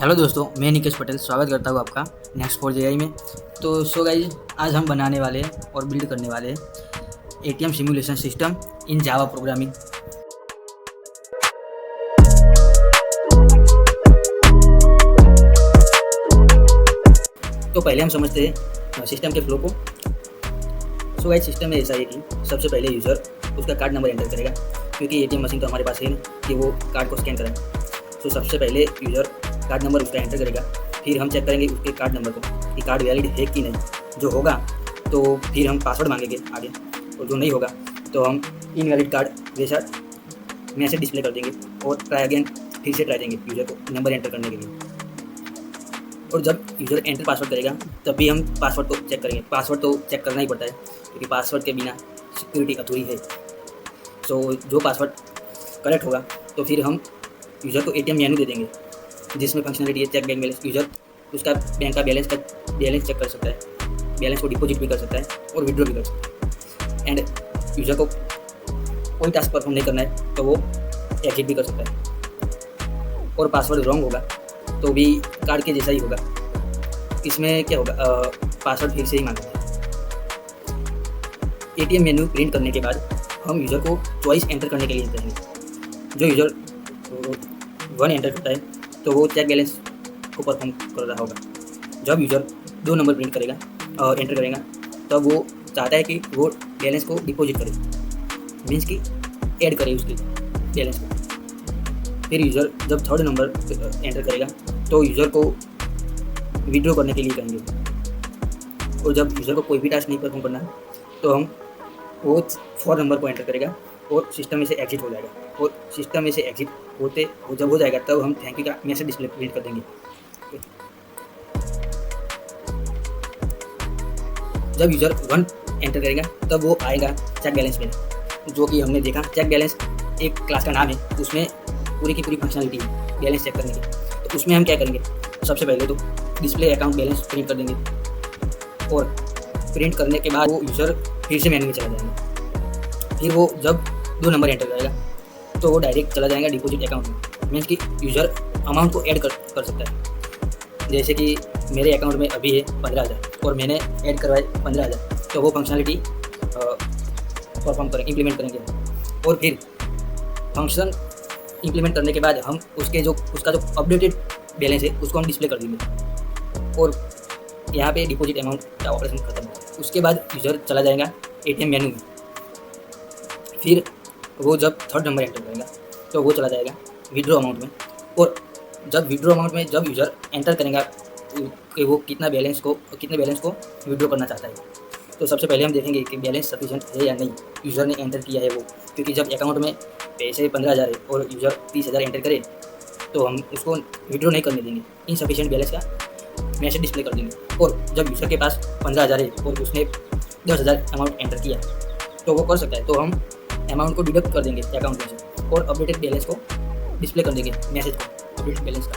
Hello दोस्तों, मैं निकेश पटेल स्वागत करता हूँ आपका नेक्स्ट फॉर जेआई में। तो सो गाइज, आज हम बनाने वाले हैं और बिल्ड करने वाले हैं ATM simulation system in Java programming. तो पहले हम समझते हैं सिस्टम के फ्लो को। सो गाइज, सिस्टम में ऐसा है कि सबसे पहले यूज़र उसका कार्ड नंबर एंटर करेगा, क्योंकि एटीएम मशीन तो हमारे पास है ना कि वो कार्ड को स्कैन करें। तो सबसे पहले यूज़र कार्ड नंबर उसका एंटर करेगा, फिर हम चेक करेंगे उसके कार्ड नंबर को कि कार्ड वैलिड है कि नहीं। जो होगा तो फिर हम पासवर्ड मांगेंगे आगे, और जो नहीं होगा तो हम इनवैलिड कार्ड जैसा मैसेज डिस्प्ले कर देंगे और ट्राई अगेन फिर से ट्राई देंगे यूज़र को नंबर एंटर करने के लिए। और जब यूज़र एंटर पासवर्ड करेगा तब भी हम पासवर्ड को चेक करेंगे। पासवर्ड तो चेक करना ही पड़ता है, क्योंकि पासवर्ड के बिना सिक्योरिटी अधूरी है। सो जो पासवर्ड करेक्ट होगा तो फिर हम यूज़र को एटीएम मेनू दे देंगे, जिसमें फंक्शनलिटी है चेक बैंक बैलेंस। यूज़र उसका बैंक का बैलेंस चेक कर सकता है, बैलेंस को डिपॉजिट भी कर सकता है और विड्रॉ भी कर सकता है। एंड यूज़र को कोई टास्क परफॉर्म नहीं करना है तो वो एग्जिट भी कर सकता है। और पासवर्ड रॉन्ग होगा तो भी कार्ड के जैसा ही होगा। इसमें क्या होगा, पासवर्ड फिर से ही मांगेंगे। एटीएम मेन्यू प्रिंट करने के बाद हम यूज़र को चॉइस एंटर करने के लिए देंगे। जो यूज़र 1 एंटर करता है तो वो चेक बैलेंस को परफॉर्म कर रहा होगा। जब यूज़र 2 नंबर प्रिंट करेगा और एंटर करेगा तब वो चाहता है कि वो बैलेंस को डिपॉजिट करे, मीन्स कि ऐड करे उसके बैलेंस को। फिर यूज़र जब 3rd नंबर एंटर करेगा तो यूज़र को विड्रॉ करने के लिए कहेंगे। और जब यूज़र को कोई भी टास्क नहीं परफॉर्म करना तो हम वो 4 नंबर को एंटर करेगा और सिस्टम में से एग्जिट हो जाएगा। और सिस्टम में से एग्जिट जब हो जाएगा तब हम थैंक यू का मैसेज डिस्प्ले प्रिंट कर देंगे। जब यूज़र 1 एंटर करेगा तब वो आएगा चेक बैलेंस में, जो कि हमने देखा चेक बैलेंस एक क्लास का नाम है, उसमें पूरी की पूरी फंक्शनलिटी है बैलेंस चेक करने की। तो उसमें हम क्या करेंगे, सबसे पहले तो डिस्प्ले अकाउंट बैलेंस प्रिंट कर देंगे। और प्रिंट करने के बाद वो यूज़र फिर से मेन्यू में चला जाएगा। फिर वो जब 2 नंबर एंटर करेगा तो वो डायरेक्ट चला जाएगा डिपॉजिट अकाउंट में, मीन्स कि यूज़र अमाउंट को ऐड कर सकता है। जैसे कि मेरे अकाउंट में अभी है 15,000 और मैंने ऐड करवाए 15,000, तो वो फंक्शनलिटी इम्प्लीमेंट करेंगे। और फिर फंक्शन इम्प्लीमेंट करने के बाद हम उसका जो अपडेटेड बैलेंस है उसको हम डिस्प्ले कर देंगे। और यहाँ पे डिपॉजिट अमाउंट का ऑपरेशन खत्म होगा। उसके बाद यूज़र चला जाएगा एटीएम मेन्यू में। फिर वो जब 3rd नंबर एंटर करेगा तो वो चला जाएगा विड्रॉ अमाउंट में। और जब विड्रॉ अमाउंट में जब यूज़र एंटर करेगा कि वो कितने बैलेंस को विड्रॉ करना चाहता है, तो सबसे पहले हम देखेंगे कि बैलेंस सफिशिएंट है या नहीं, यूज़र ने एंटर किया है वो। क्योंकि जब अकाउंट में पैसे 15,000 है और यूज़र 30,000 एंटर करे तो हम उसको विड्रॉ नहीं करने देंगे, इनसफिशिएंट बैलेंस का मैसेज डिस्प्ले कर देंगे। और जब यूज़र के पास 15,000 है और उसने 10,000 अमाउंट एंटर किया तो वो कर सकता है, तो हम अमाउंट को डिडक्ट कर देंगे अकाउंट में से और अपडेटेड बैलेंस को डिस्प्ले कर देंगे, मैसेज को अपडेटेड बैलेंस का।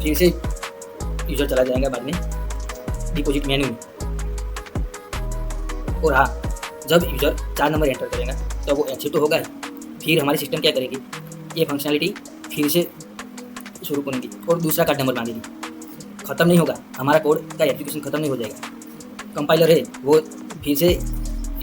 फिर से यूज़र चला जाएगा बाद में डिपॉजिट मेन्यू में। और हाँ, जब यूज़र 4 नंबर एंटर करेगा तो वो एग्जिट तो होगा है। फिर हमारी सिस्टम क्या करेगी, ये फंक्शनलिटी फिर से शुरू करेंगी और दूसरा कार्ड नंबर मांगेगी। ख़त्म नहीं होगा, हमारा कोड का एप्लीकेशन ख़त्म नहीं हो जाएगा। कंपाइलर है वो फिर से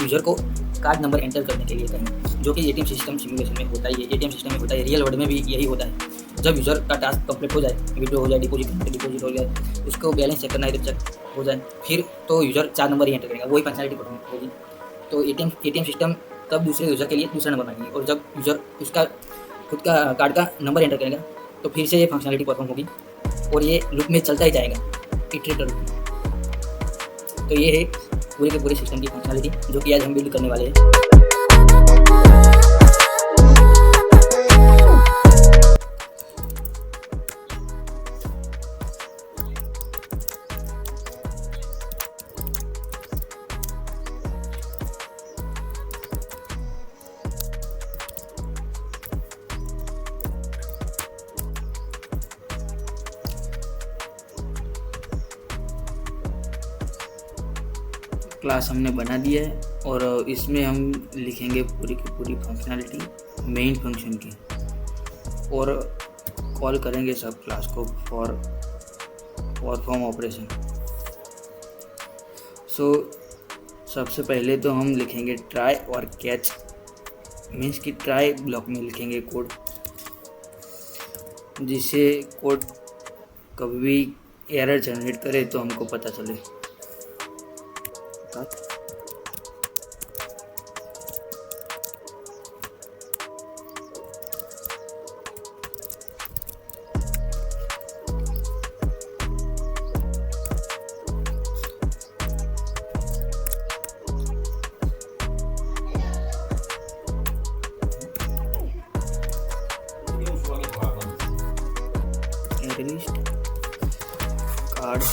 यूज़र को कार्ड नंबर एंटर करने के लिए कहेंगे, जो कि एटीएम सिस्टम सिमुलेशन में होता ही है, एटीएम सिस्टम में होता है, रियल वर्ल्ड में भी यही होता है। जब यूज़र का टास्क कंप्लीट हो जाए, विड्रॉ हो जाए, डिपॉजिट हो जाए, उसको बैलेंस चेक करना है तो चेक हो जाए, फिर तो यूज़र 4 नंबर ही एंटर करेगा, वही फंक्शनलिटी परफॉर्म होगी। तो एटीएम सिस्टम तब दूसरे यूज़र के लिए दूसरा नंबर मांगेगी। और जब यूज़र उसका खुद का कार्ड का नंबर एंटर करेगा तो फिर से ये फंक्शनलिटी परफॉर्म होगी और ये लूप में चलता ही जाएगा, इटरेटर लूप में। तो ये है पूरे के पूरे सिस्टम की फंक्शनलिटी जो कि आज हम बिल्ड करने वाले हैं। क्लास हमने बना दिया है और इसमें हम लिखेंगे पूरी की पूरी फंक्शनलिटी मेन फंक्शन की। और कॉल करेंगे सब क्लास को फॉर परफॉर्म ऑपरेशन। सो सबसे पहले तो हम लिखेंगे ट्राई और कैच, मीन्स कि ट्राई ब्लॉक में लिखेंगे कोड, जिससे कोड कभी भी एरर जनरेट करे तो हमको पता चले। लिस्ट कार्ड,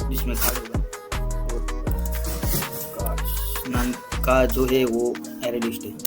जिसमें कार्ड होगा और कार्ड नाम का जो है वो एरे लिस्ट है।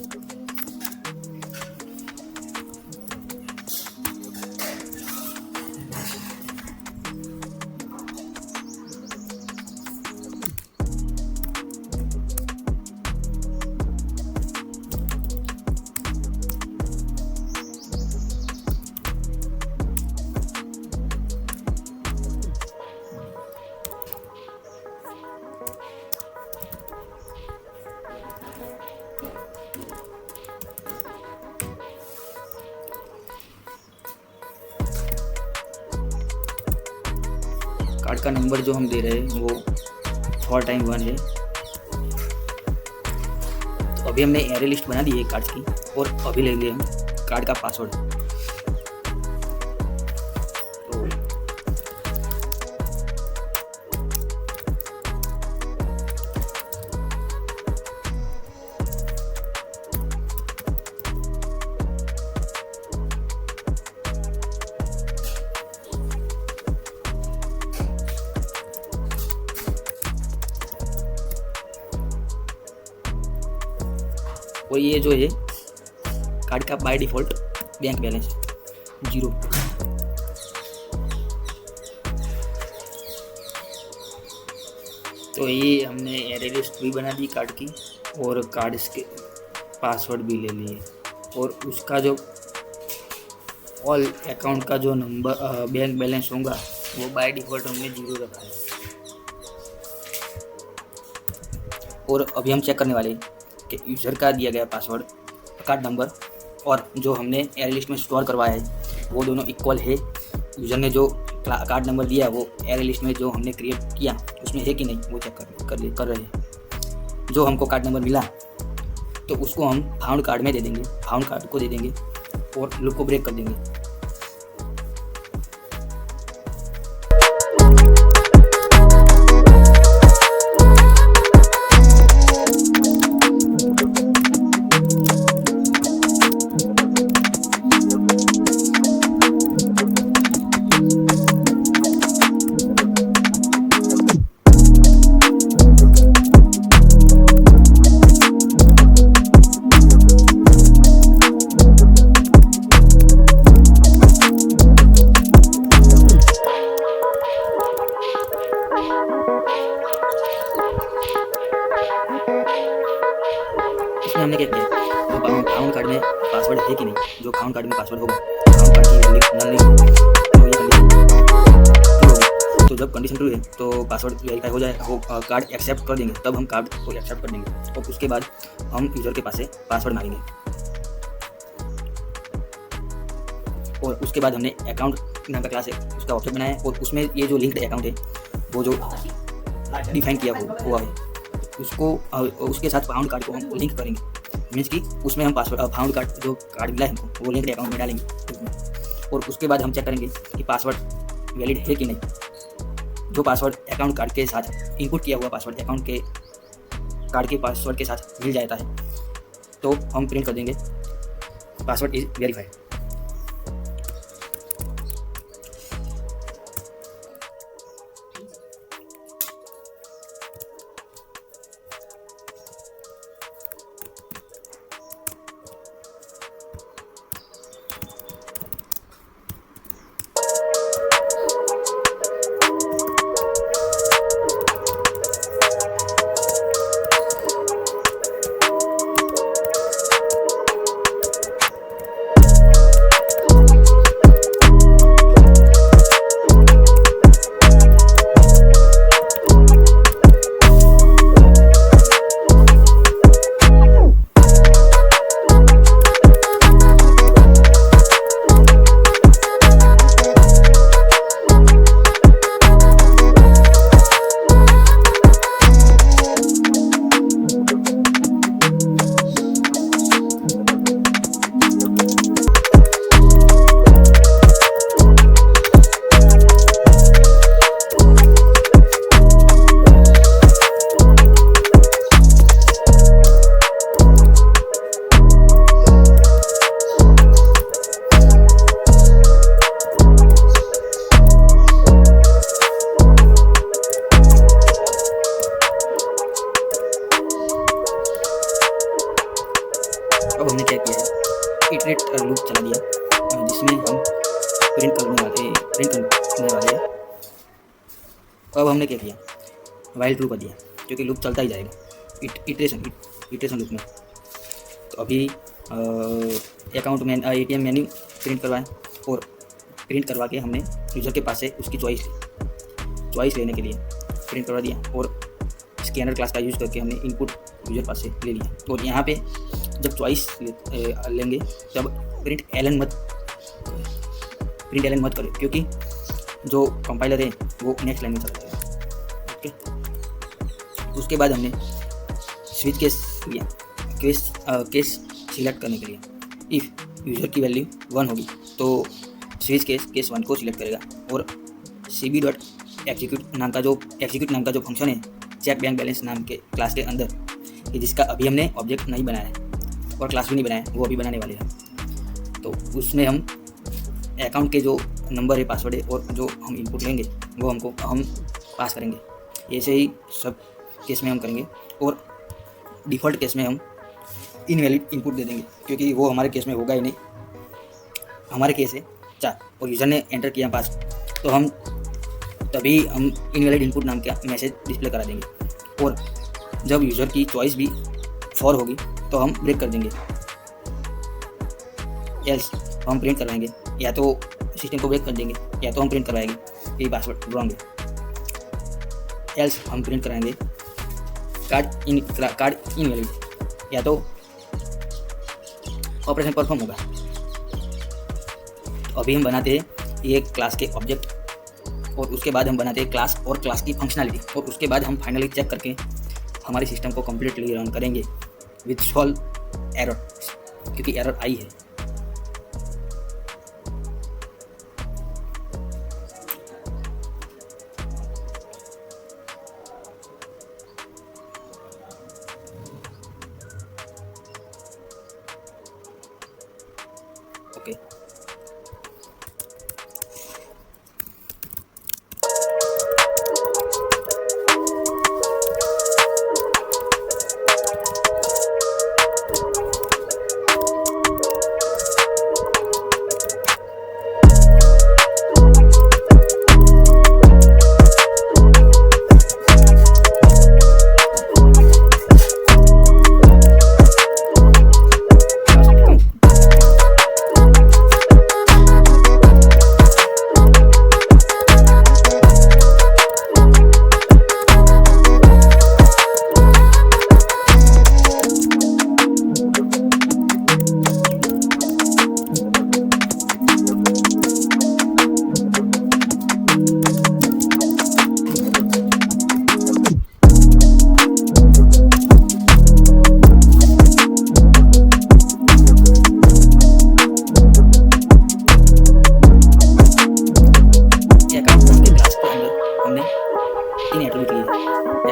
कार्ड का नंबर जो हम दे रहे हैं वो 4 टाइम 1 है। तो अभी हमने एरे लिस्ट बना दी है कार्ड्स की, और अभी लेंगे हम कार्ड का पासवर्ड। और ये जो है कार्ड का बाय डिफ़ॉल्ट बैंक बैलेंस 0। तो ये हमने एरे लिस्ट भी बना दी कार्ड की, और कार्ड्स के पासवर्ड भी ले लिए, और उसका जो ऑल अकाउंट का जो नंबर बैंक बैलेंस होगा वो बाय डिफ़ॉल्ट हमने 0 रखा है। और अभी हम चेक करने वाले हैं कि यूज़र का दिया गया पासवर्ड, कार्ड नंबर और जो हमने एरे लिस्ट में स्टोर करवाया है वो दोनों इक्वल है। यूज़र ने जो कार्ड नंबर दिया वो एरे लिस्ट में जो हमने क्रिएट किया उसमें है कि नहीं वो चेक कर रहे हैं। जो हमको कार्ड नंबर मिला तो उसको हम फाउंड कार्ड में दे देंगे, फाउंड कार्ड को दे देंगे और लूप को ब्रेक कर देंगे। इसमें हमने क्या किया, तो फाउंड कार्ड में पासवर्ड है कि नहीं, जो फाउंड कार्ड में पासवर्ड होगा, फाउंड कार्ड की वैल्यू नल नहीं होगी, तो ये कंडीशन ट्रू होगी। तो जब कंडीशन ट्रू है तो पासवर्ड वेरीफाई हो जाएगा, वो कार्ड एक्सेप्ट कर देंगे, तब हम कार्ड को एक्सेप्ट कर देंगे और उसके बाद हम यूज़र के पास से पासवर्ड मांगेंगे। और उसके बाद हमने अकाउंट नाम का क्लास है उसका ऑब्जेक्ट बनाया है, और उसमें ये जो लिंक्ड अकाउंट है वो जो डिफाइन किया हुआ है उसको उसके साथ फाउंड कार्ड को हम लिंक करेंगे। मीन्स कि उसमें हम पासवर्ड फाउंड कार्ड जो कार्ड मिला है हमको वो लिंक्ड अकाउंट में डालेंगे उसमें, और उसके बाद हम चेक करेंगे कि पासवर्ड वैलिड है कि नहीं। जो पासवर्ड अकाउंट कार्ड के साथ इनपुट किया हुआ पासवर्ड अकाउंट के कार्ड के पासवर्ड के साथ मिल जाता है तो हम प्रिंट कर देंगे password is verified. Iterate loop चला दिया जिसमें हम प्रिंट करने वाले हैं। अब हमने क्या किया, वाइल ट्रू कर दिया क्योंकि लूप चलता ही जाएगा इटरेशन लूप में। तो अभी अकाउंट में ATM मेन्यू प्रिंट करवाएं और प्रिंट करवा के हमने यूज़र के पास से उसकी चॉइस लेने के लिए प्रिंट करवा दिया और स्कैनर क्लास का यूज़ करके हमने इनपुट यूज़र पास से ले लिया। और यहाँ पे जब चॉइस लेंगे तब प्रिंट एलन मत करें क्योंकि जो कंपाइलर है वो नेक्स्ट लाइन में चला जाएगा। ओके, उसके बाद हमने स्विच केस लिया, केस सिलेक्ट करने के लिए। इफ़ यूज़र की वैल्यू 1 होगी तो स्विच केस 1 को सिलेक्ट करेगा और cb.execute नाम का जो फंक्शन है चेक बैंक बैलेंस नाम के क्लास के अंदर, कि जिसका अभी हमने ऑब्जेक्ट नहीं बनाया है और क्लास भी नहीं बनाया है, वो अभी बनाने वाले हैं। तो उसमें हम अकाउंट के जो नंबर है, पासवर्ड है और जो हम इनपुट लेंगे वो हम पास करेंगे। ऐसे ही सब केस में हम करेंगे और डिफ़ॉल्ट केस में हम इनवैलिड इनपुट दे देंगे क्योंकि वो हमारे केस में होगा ही नहीं। हमारे केस है 4 और यूज़र ने एंटर किया 5, तो हम इनवैलिड इनपुट नाम का मैसेज डिस्प्ले करा देंगे। और जब यूज़र की चॉइस भी 4 होगी तो हम ब्रेक कर देंगे, एल्स हम प्रिंट करवाएंगे, या तो सिस्टम को ब्रेक कर देंगे या तो हम प्रिंट करवाएंगे ये पासवर्ड रॉन्ग है। एल्स हम प्रिंट कराएंगे कार्ड इनवैलिड, या तो ऑपरेशन परफॉर्म होगा। तो अभी हम बनाते हैं ये क्लास के ऑब्जेक्ट और उसके बाद हम बनाते हैं क्लास और क्लास की फंक्शनलिटी और उसके बाद हम फाइनली चेक करके हमारे सिस्टम को कम्प्लीटली रन करेंगे विथ सॉल्व एरर, क्योंकि एरर आई है। Okay,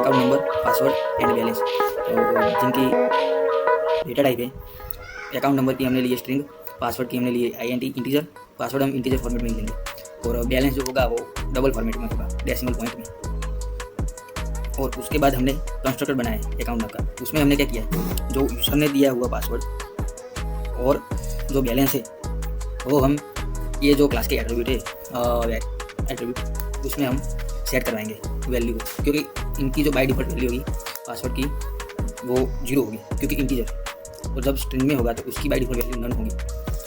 account number, password and balance, जिनकी डेटा टाइप है। अकाउंट नंबर की हमने लिए स्ट्रिंग, पासवर्ड की हमने लिए INT इंटीजर, पासवर्ड हम इंटीजर फॉर्मेट में ही लेंगे और बैलेंस जो होगा वो डबल फॉर्मेट में होगा, डेसिमल पॉइंट में। और उसके बाद हमने कंस्ट्रक्टर बनाया अकाउंट का। उसमें हमने क्या किया, जो यूजर ने दिया हुआ पासवर्ड और जो बैलेंस है वो हम ये जो क्लास के एट्रीब्यूट उसमें हम सेट करवाएंगे वैल्यू को, क्योंकि इनकी जो बाय डिफॉल्ट वैल्यू होगी पासवर्ड की वो 0 होगी क्योंकि इंटीजर, और जब स्ट्रिंग में होगा तो उसकी बाय डिफॉल्ट वैल्यू नन होगी,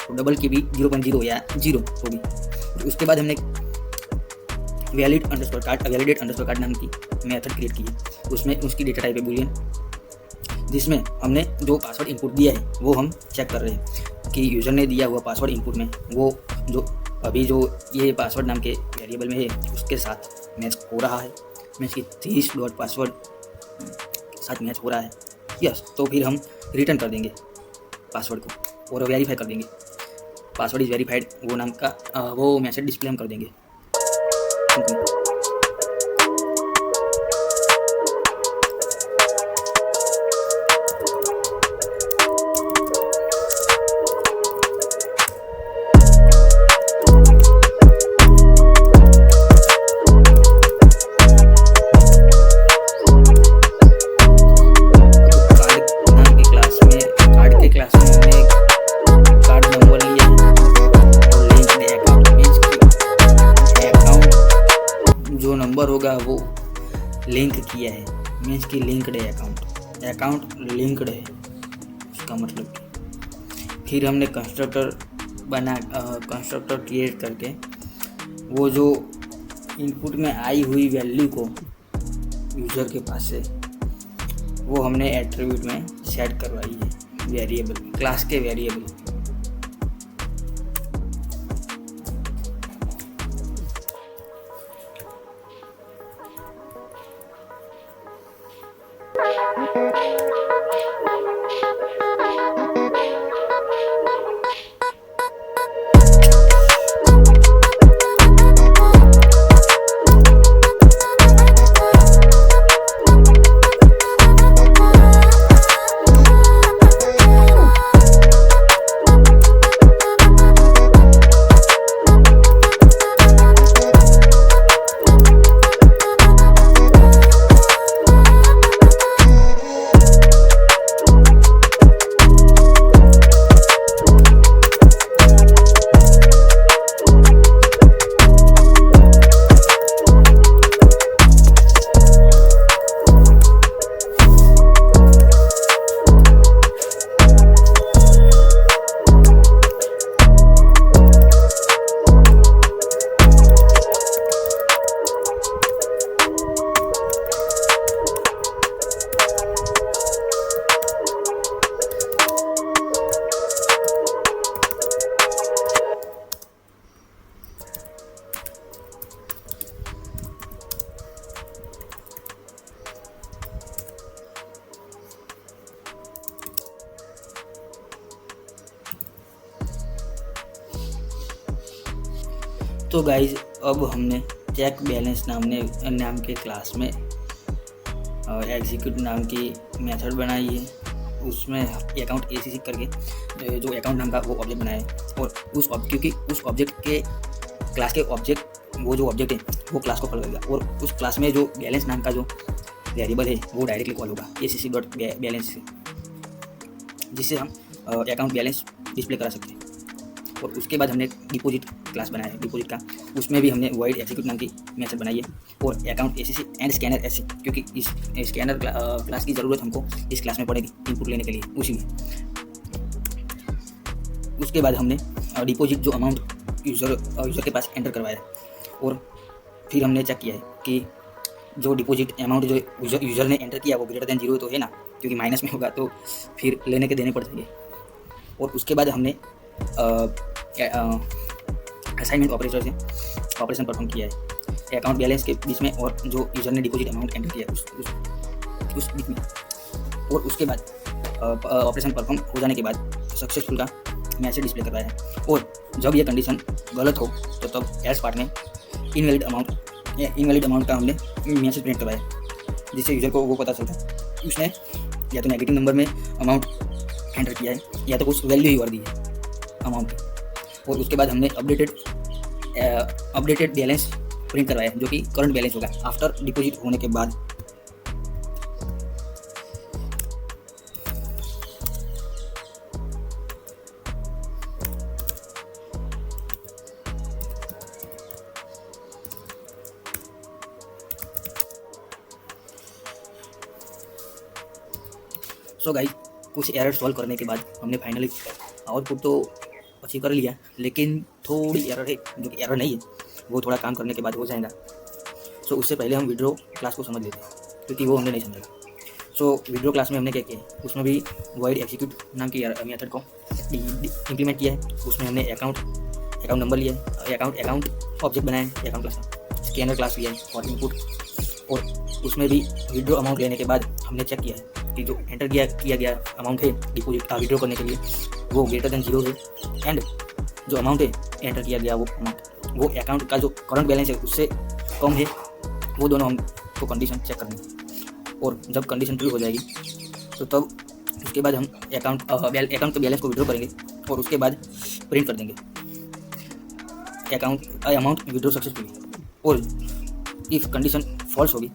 तो डबल की भी 0.0 या 0 होगी। तो उसके बाद हमने वैलिडेट अंडरस्कोर कार्ड नाम की मेथड क्रिएट की है। उसमें उसकी डेटा टाइप है बूलियन, जिसमें हमने जो पासवर्ड इनपुट दिया है वो हम चेक कर रहे हैं कि यूज़र ने दिया हुआ पासवर्ड इनपुट में वो जो अभी जो ये पासवर्ड नाम के वेरिएबल में है उसके साथ मैच हो रहा है, मैच की 30 डॉट पासवर्ड साथ मैच हो रहा है। यस, तो फिर हम रिटर्न कर देंगे पासवर्ड को और वेरीफाई कर देंगे, पासवर्ड इज़ वेरीफाइड वो नाम का वो मैसेज डिस्प्ले हम कर देंगे। कार्ड किया है, मीन्स कि लिंक्ड है अकाउंट लिंक्ड है, इसका मतलब। फिर हमने कंस्ट्रक्टर क्रिएट करके वो जो इनपुट में आई हुई वैल्यू को यूज़र के पास से वो हमने एट्रीब्यूट में सेट करवाई है, वेरिएबल, क्लास के वेरिएबल। तो गाइज अब हमने चेक बैलेंस नाम के क्लास में एग्जीक्यूट नाम की मेथड बनाई है। उसमें अकाउंट ACC करके जो अकाउंट नाम का वो ऑब्जेक्ट बनाया है, और क्योंकि उस ऑब्जेक्ट के क्लास के ऑब्जेक्ट वो जो ऑब्जेक्ट है वो क्लास को कॉल करेगा, और उस क्लास में जो बैलेंस नाम का जो वेरिएबल है वो डायरेक्टली कॉल होगा ACC.balance से, जिससे हम अकाउंट बैलेंस डिस्प्ले करा सकते हैं। और उसके बाद हमने डिपॉजिट क्लास बनाया है, डिपॉजिट का, उसमें भी हमने void execute नाम की मेथड बनाई है, और account ACC and scanner SC, क्योंकि इस स्कैनर क्लास की ज़रूरत हमको इस क्लास में पड़ेगी इनपुट लेने के लिए उसी में। उसके बाद हमने डिपॉजिट जो अमाउंट यूज़र के पास एंटर करवाया, और फिर हमने चेक किया है कि जो डिपॉजिट अमाउंट जो यूज़र ने एंटर किया वो ग्रेटर देन 0 तो है ना, क्योंकि माइनस में होगा तो फिर लेने के देने पड़ जाएंगे। और उसके बाद हमने असाइनमेंट ऑपरेटर से ऑपरेशन परफॉर्म किया है अकाउंट बैलेंस के बीच में और जो यूज़र ने डिपॉजिट अमाउंट एंटर किया उस बीच में। और उसके बाद ऑपरेशन परफॉर्म हो जाने के बाद सक्सेसफुल का मैसेज डिस्प्ले करवाया है, और जब ये कंडीशन गलत हो तो तब एल्स पार्ट में इनवैलिड अमाउंट का हमने मैसेज प्रिंट करवाया, जिससे यूज़र को वो पता चलता उसने या तो नेगेटिव नंबर में अमाउंट एंटर किया है या तो कुछ वैल्यू ही और दी है अमाउंट की। और उसके बाद हमने अपडेटेड बैलेंस प्रिंट करवाया जो कि करंट बैलेंस होगा आफ्टर डिपॉजिट होने के बाद। सो गाइस, कुछ एरर सॉल्व करने के बाद हमने फाइनली आउटपुट तो अचीव कर लिया, लेकिन थोड़ी एरर है जो कि एरर नहीं है, वो थोड़ा काम करने के बाद हो जाएगा। सो उससे पहले हम विड्रॉ क्लास को समझ लेते हैं, क्योंकि वो हमने नहीं समझा। सो विड्रॉ क्लास में हमने क्या किया, उसमें भी void execute नाम की मेथड को इम्प्लीमेंट किया है। उसमें हमने अकाउंट नंबर लिया है, अकाउंट ऑब्जेक्ट बनाया है, अकाउंट क्लास स्कैनर क्लास लिया है और इनपुट। और उसमें भी विड्रॉ अमाउंट लेने के बाद हमने चेक किया है कि जो एंटर किया गया अमाउंट है डिपॉजिट विड्रॉ करने के लिए वो ग्रेटर देन 0 है, एंड जो अमाउंट है एंटर किया गया वो अमाउंट वो अकाउंट का जो करंट बैलेंस है उससे कम है। वो दोनों हमको कंडीशन चेक करनी है, और जब कंडीशन ट्रू हो जाएगी तो तब उसके बाद हम अकाउंट के बैलेंस को विड्रॉ करेंगे, और उसके बाद प्रिंट कर देंगे अमाउंट विड्रॉ सक्सेसफुली। और इफ कंडीशन फॉल्स होगी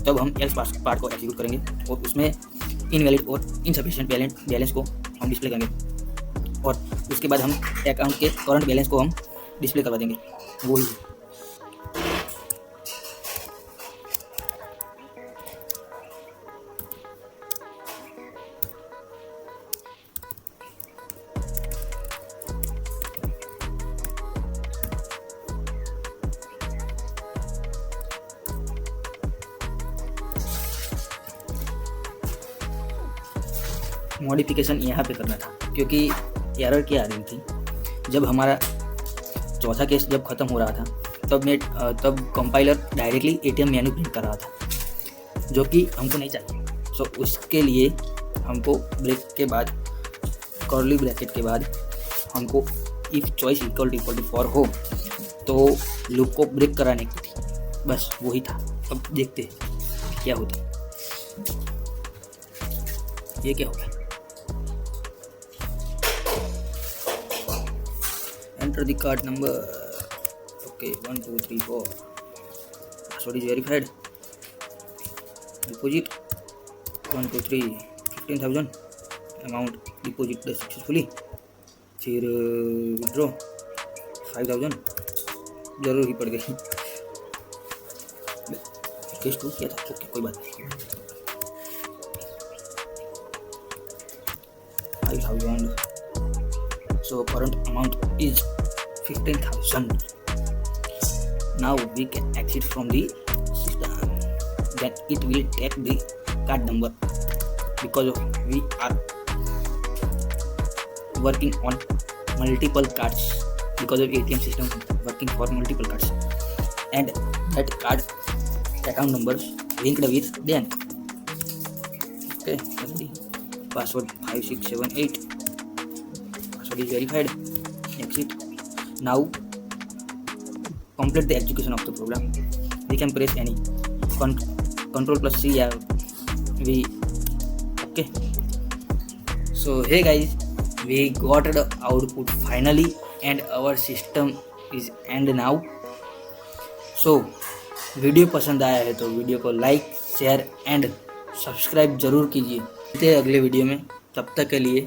तब हम एल्स पार्ट को एग्जीक्यूट करेंगे, और उसमें इनवैलिड और इनसफिशिएंट बैलेंस को हम डिस्प्ले करेंगे, और उसके बाद हम अकाउंट के करंट बैलेंस को हम डिस्प्ले करवा देंगे। वही मॉडिफिकेशन यहाँ पे करना था, क्योंकि एरर क्या आ रही थी, जब हमारा चौथा केस जब ख़त्म हो रहा था तब compiler directly ATM menu print कर रहा था, जो कि हमको नहीं चाहिए। सो उसके लिए हमको ब्रेक के बाद, कर्ली ब्रैकेट के बाद हमको if choice equal to four हो तो लूप को ब्रेक कराने की थी, बस वही था। अब देखते हैं क्या होता है। ये क्या होगा, enter the card number, okay 1 2 3 4, password is verified, deposit 1 2 3 15,000, amount deposit successfully, फिर विड्रॉ 5,000, जरूर ही पड़ गई, केस टू किया था, ओके कोई बात नहीं, 5,000, so current amount is 15,000. Now we can exit from the system, then it will take the card number, because we are working on multiple cards, because of ATM system working for multiple cards, and that card account numbers linked with bank. Okay, ready, password 5678, password is verified, exit. Now complete the execution of the program. We can press any control plus C, yeah, we, okay. So hey guys, we got the output finally and our system is end now. So video पसंद आया है तो video को like share and subscribe जरूर कीजिए। मिलते हैं अगले वीडियो में, तब तक के लिए